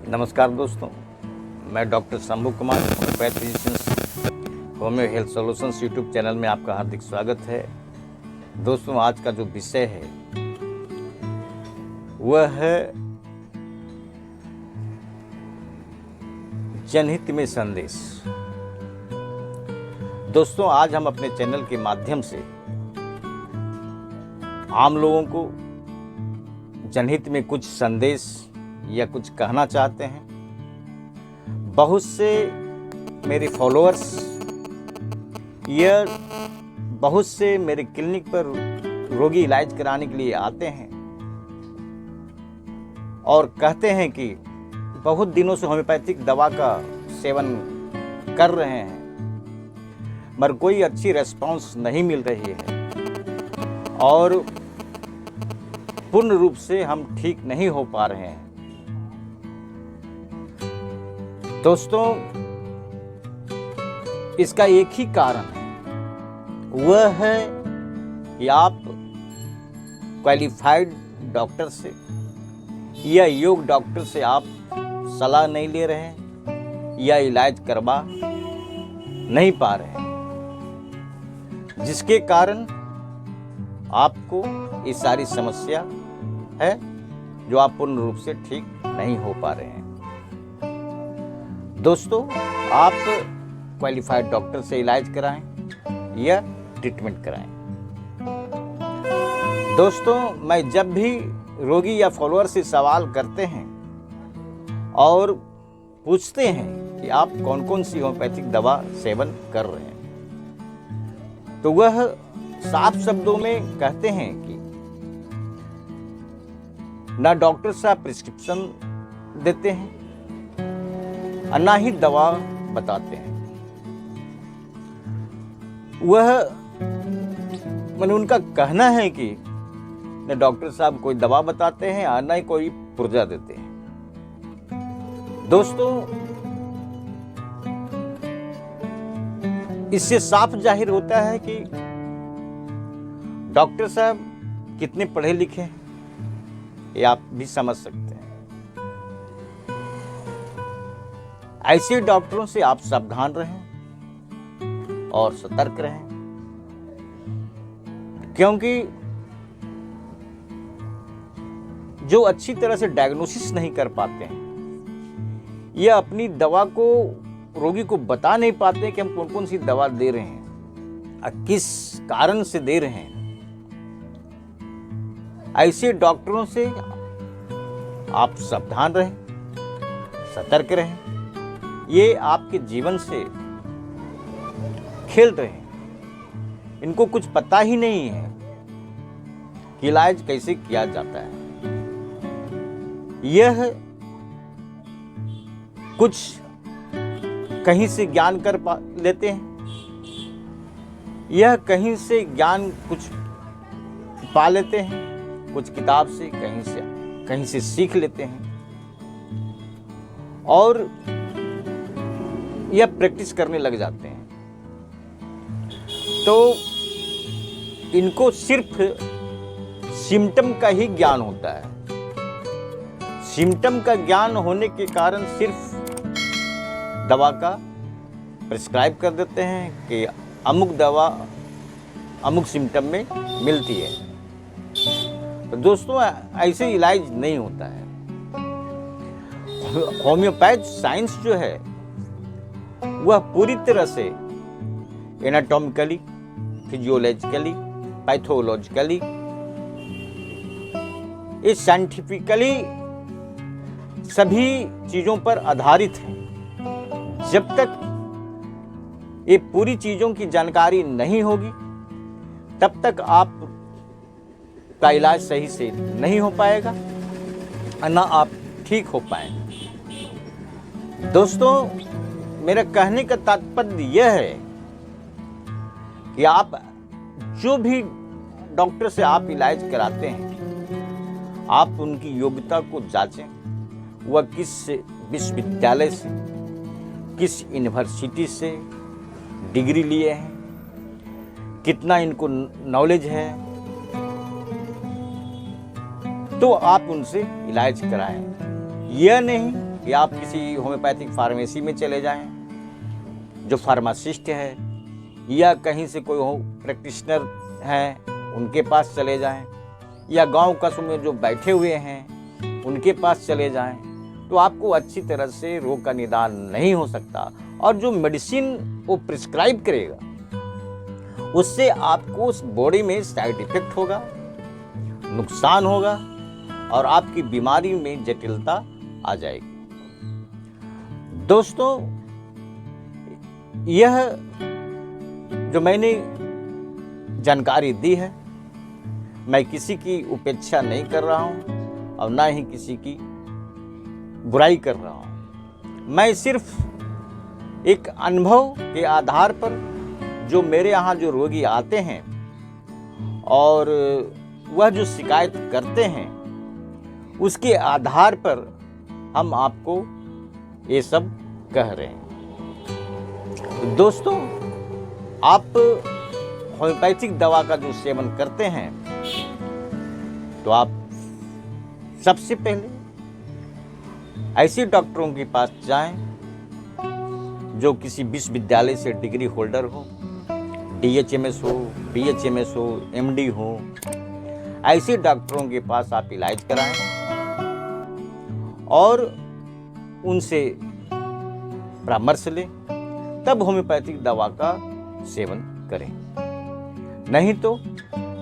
नमस्कार दोस्तों, मैं doctor Shambhu Kumar, homeopath physicians homeo health solutions YouTube channel में आपका हार्दिक स्वागत है। दोस्तों, आज का जो विषय है वह है जनहित में संदेश। दोस्तों, आज हम अपने चैनल के माध्यम से आम लोगों को जनहित में कुछ संदेश या कुछ कहना चाहते हैं। बहुत से मेरे फॉलोअर्स या बहुत से मेरे क्लिनिक पर रोगी इलाज कराने के लिए आते हैं और कहते हैं कि बहुत दिनों से होम्योपैथिक दवा का सेवन कर रहे हैं मगर कोई अच्छी रिस्पांस नहीं मिल रही है और पूर्ण रूप से हम ठीक नहीं हो पा रहे हैं। दोस्तों, इसका एक ही कारण है, वह है कि आप क्वालिफाइड डॉक्टर से या योग डॉक्टर से आप सलाह नहीं ले रहे हैं या इलाज करवा नहीं पा रहे हैं, जिसके कारण आपको ये सारी समस्या है जो आप पूर्ण रूप से ठीक नहीं हो पा रहे हैं। दोस्तों, आप क्वालिफाइड डॉक्टर से इलाज कराएं या ट्रीटमेंट कराएं। दोस्तों, मैं जब भी रोगी या फॉलोअर से सवाल करते हैं और पूछते हैं कि आप कौन कौन सी होम्योपैथिक दवा सेवन कर रहे हैं, तो वह साफ शब्दों में कहते हैं कि ना डॉक्टर साहब प्रिस्क्रिप्शन देते हैं और ना ही दवा बताते हैं। वह मैंने उनका कहना है कि न डॉक्टर साहब कोई दवा बताते हैं और ना ही कोई पुर्जा देते हैं। दोस्तों, इससे साफ जाहिर होता है कि डॉक्टर साहब कितने पढ़े लिखे हैं, ये आप भी समझ सकते हैं। ऐसे डॉक्टरों से आप सावधान रहें और सतर्क रहें, क्योंकि जो अच्छी तरह से डायग्नोसिस नहीं कर पाते हैं या अपनी दवा को रोगी को बता नहीं पाते कि हम कौन कौन सी दवा दे रहे हैं और किस कारण से दे रहे हैं, ऐसे डॉक्टरों से आप सावधान रहें, सतर्क रहें। ये आपके जीवन से खेल रहे हैं, इनको कुछ पता ही नहीं है कि इलाज कैसे किया जाता है। यह कुछ कहीं से ज्ञान कर लेते हैं, यह कहीं से ज्ञान कुछ पा लेते हैं, कुछ किताब से कहीं से सीख लेते हैं और यह प्रैक्टिस करने लग जाते हैं। तो इनको सिर्फ सिम्टम का ही ज्ञान होता है। सिम्टम का ज्ञान होने के कारण सिर्फ दवा का प्रिस्क्राइब कर देते हैं कि अमुक दवा अमुक सिम्टम में मिलती है। तो दोस्तों, ऐसे इलाज नहीं होता है। होम्योपैथ साइंस जो है वह पूरी तरह से एनाटॉमिकली, फिजियोलॉजिकली, पैथोलॉजिकली, ये साइंटिफिकली सभी चीजों पर आधारित है। जब तक ये पूरी चीजों की जानकारी नहीं होगी तब तक आप का इलाज सही से नहीं हो पाएगा और ना आप ठीक हो पाएंगे। दोस्तों, मेरा कहने का तात्पर्य यह है कि आप जो भी डॉक्टर से आप इलाज कराते हैं, आप उनकी योग्यता को जांचें। वह किस विश्वविद्यालय से, किस यूनिवर्सिटी से डिग्री लिए हैं, कितना इनको नॉलेज है, तो आप उनसे इलाज कराएं। यह नहीं कि आप किसी होम्योपैथिक फार्मेसी में चले जाएं, जो फार्मासिस्ट है, या कहीं से कोई हो प्रैक्टिशनर हैं उनके पास चले जाएं, या गांव कस्बों में जो बैठे हुए हैं उनके पास चले जाएं, तो आपको अच्छी तरह से रोग का निदान नहीं हो सकता। और जो मेडिसिन वो प्रिस्क्राइब करेगा उससे आपको उस बॉडी में साइड इफेक्ट होगा, नुकसान होगा और आपकी बीमारी में जटिलता आ जाएगी। दोस्तों, यह जो मैंने जानकारी दी है, मैं किसी की उपेक्षा नहीं कर रहा हूं और ना ही किसी की बुराई कर रहा हूं। मैं सिर्फ एक अनुभव के आधार पर, जो मेरे यहाँ जो रोगी आते हैं और वह जो शिकायत करते हैं, उसके आधार पर हम आपको ये सब कह रहे हैं। दोस्तों, आप होम्योपैथिक दवा का जो सेवन करते हैं, तो आप सबसे पहले ऐसे डॉक्टरों के पास जाएं जो किसी विश्वविद्यालय से डिग्री होल्डर हो, DHMS हो, BHMS हो, MD हो। ऐसे डॉक्टरों के पास आप इलाज कराएं और उनसे परामर्श लें, तब होम्योपैथिक दवा का सेवन करें। नहीं तो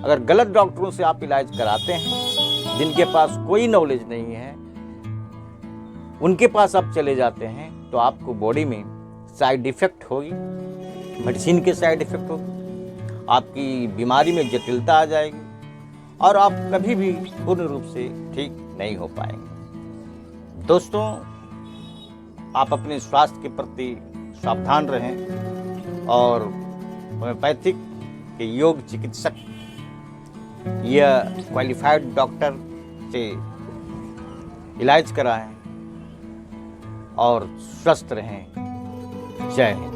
अगर गलत डॉक्टरों से आप इलाज कराते हैं, जिनके पास कोई नॉलेज नहीं है, उनके पास आप चले जाते हैं, तो आपको बॉडी में साइड इफेक्ट होगी, मेडिसिन के साइड इफेक्ट होगी, आपकी बीमारी में जटिलता आ जाएगी और आप कभी भी पूर्ण रूप से ठीक नहीं हो पाएंगे। दोस्तों, आप अपने स्वास्थ्य के प्रति सावधान रहें और होम्योपैथिक के योग चिकित्सक या क्वालिफाइड डॉक्टर से इलाज कराएं और स्वस्थ रहें। जय हिंद।